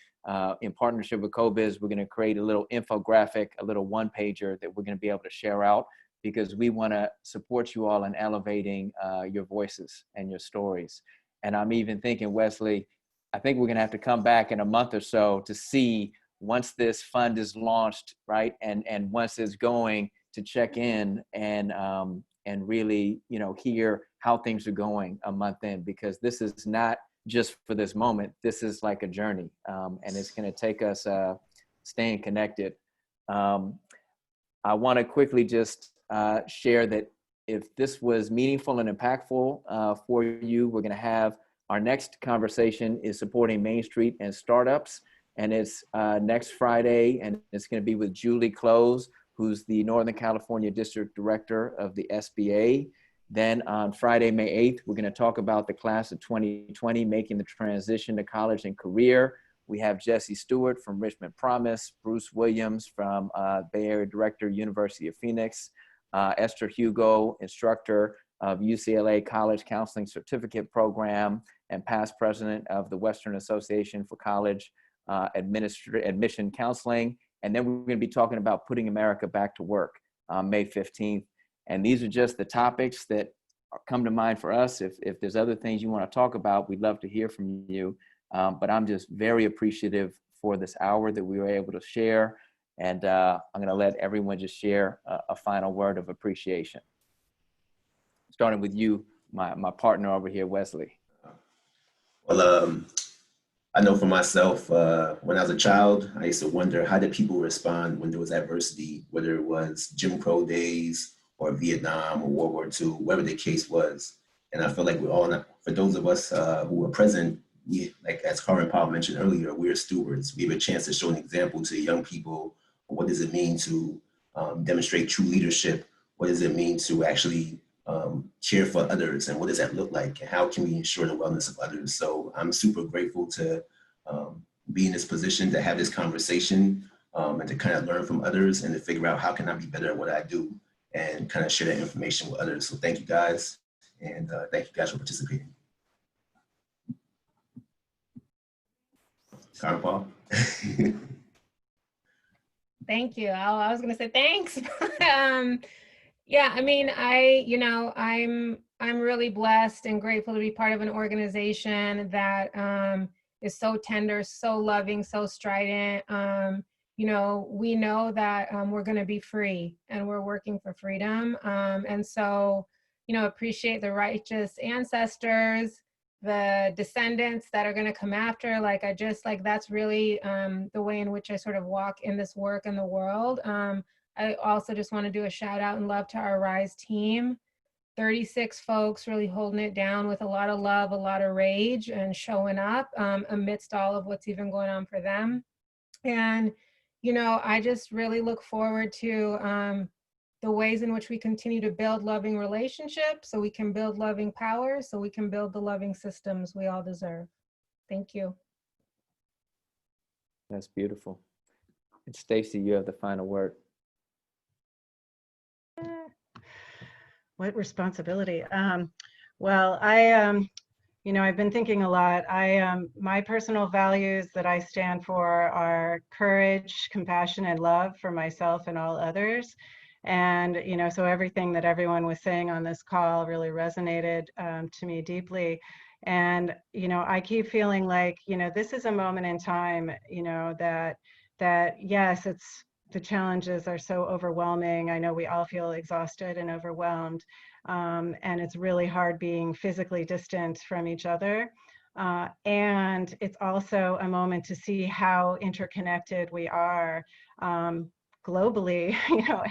in partnership with CoBiz, we're going to create a little infographic, a little one-pager that we're going to be able to share out, because we want to support you all in elevating your voices and your stories. And I'm even thinking, Wesley, I think we're going to have to come back in a month or so to see, once this fund is launched, right, and once it's going, to check in and really, hear how things are going a month in, because this is not just for this moment. This is like a journey, and it's going to take us staying connected. I want to quickly just share that if this was meaningful and impactful for you, we're going to have our next conversation is supporting Main Street and startups. And it's next Friday, and it's going to be with Julie Close, who's the Northern California District Director of the SBA. Then on Friday, May 8th, we're going to talk about the class of 2020, making the transition to college and career. We have Jesse Stewart from Richmond Promise, Bruce Williams from Bay Area Director, University of Phoenix, Esther Hugo, instructor of UCLA College Counseling Certificate Program and past president of the Western Association for College Admission Counseling. And then we're going to be talking about putting America back to work May 15th. And these are just the topics that come to mind for us. If there's other things you want to talk about, we'd love to hear from you. But I'm just very appreciative for this hour that we were able to share. And I'm going to let everyone just share a final word of appreciation. Starting with you, my partner over here, Wesley. Well, I know for myself, when I was a child, I used to wonder, how did people respond when there was adversity, whether it was Jim Crow days or Vietnam or World War II, whatever the case was. And I feel like we're all, for those of us who were present, we, like as Kanwarpal mentioned earlier, we're stewards. We have a chance to show an example to young people. What does it mean to demonstrate true leadership? What does it mean to actually care for others? And what does that look like? And how can we ensure the wellness of others? So I'm super grateful to be in this position, to have this conversation and to kind of learn from others and to figure out how can I be better at what I do and kind of share that information with others. So thank you guys. And thank you guys for participating. Kanwarpal. Thank you. I was going to say thanks. Yeah, I mean, I'm really blessed and grateful to be part of an organization that is so tender, so loving, so strident. We know that we're going to be free and we're working for freedom. And so, appreciate the righteous ancestors, the descendants that are going to come after. That's really the way in which I sort of walk in this work in the world. I also just want to do a shout out and love to our RYSE team. 36 folks really holding it down with a lot of love, a lot of rage, and showing up amidst all of what's even going on for them. And, I just really look forward to the ways in which we continue to build loving relationships so we can build loving power, so we can build the loving systems we all deserve. Thank you. That's beautiful. And Stacey, you have the final word. What responsibility? Well, I've been thinking a lot. My personal values that I stand for are courage, compassion, and love for myself and all others. And, so everything that everyone was saying on this call really resonated to me deeply. And, I keep feeling like, this is a moment in time, that yes, the challenges are so overwhelming. I know we all feel exhausted and overwhelmed. And it's really hard being physically distant from each other. And it's also a moment to see how interconnected we are. Globally,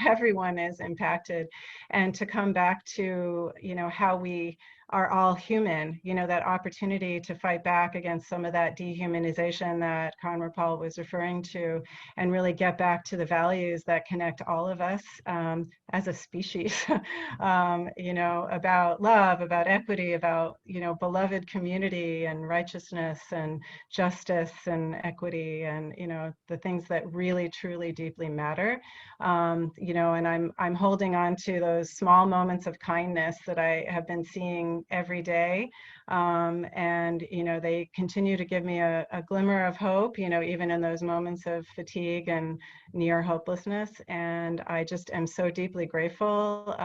everyone is impacted, and to come back to, how we are all human, that opportunity to fight back against some of that dehumanization that Kanwarpal was referring to, and really get back to the values that connect all of us as a species, about love, about equity, about, beloved community and righteousness and justice and equity and, the things that really, truly, deeply matter. And I'm holding on to those small moments of kindness that I have been seeing every day. And, they continue to give me a glimmer of hope, even in those moments of fatigue and near hopelessness. And I just am so deeply grateful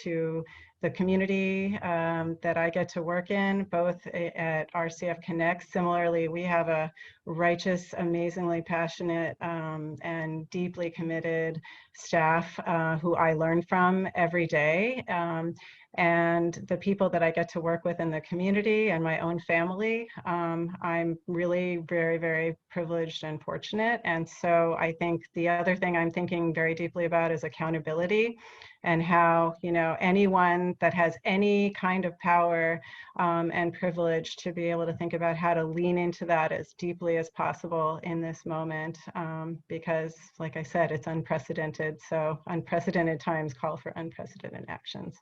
to the community that I get to work in, both at RCF Connect. Similarly, we have a righteous, amazingly passionate, and deeply committed staff who I learn from every day. And the people that I get to work with in the community and my own family, I'm really very, very privileged and fortunate. And so I think the other thing I'm thinking very deeply about is accountability, and how, anyone that has any kind of power and privilege to be able to think about how to lean into that as deeply as possible in this moment, because like I said, it's unprecedented. So unprecedented times call for unprecedented actions.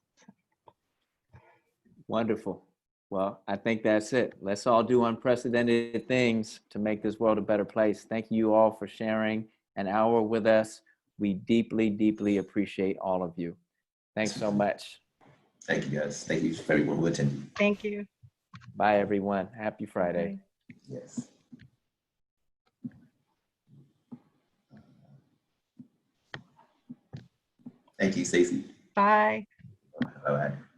Wonderful. Well, I think that's it. Let's all do unprecedented things to make this world a better place. Thank you all for sharing an hour with us. We deeply, deeply appreciate all of you. Thanks so much. Thank you guys. Thank you for everyone who attended. Thank you. Bye, everyone. Happy Friday. Bye. Yes. Thank you, Stacey. Bye. Bye-bye.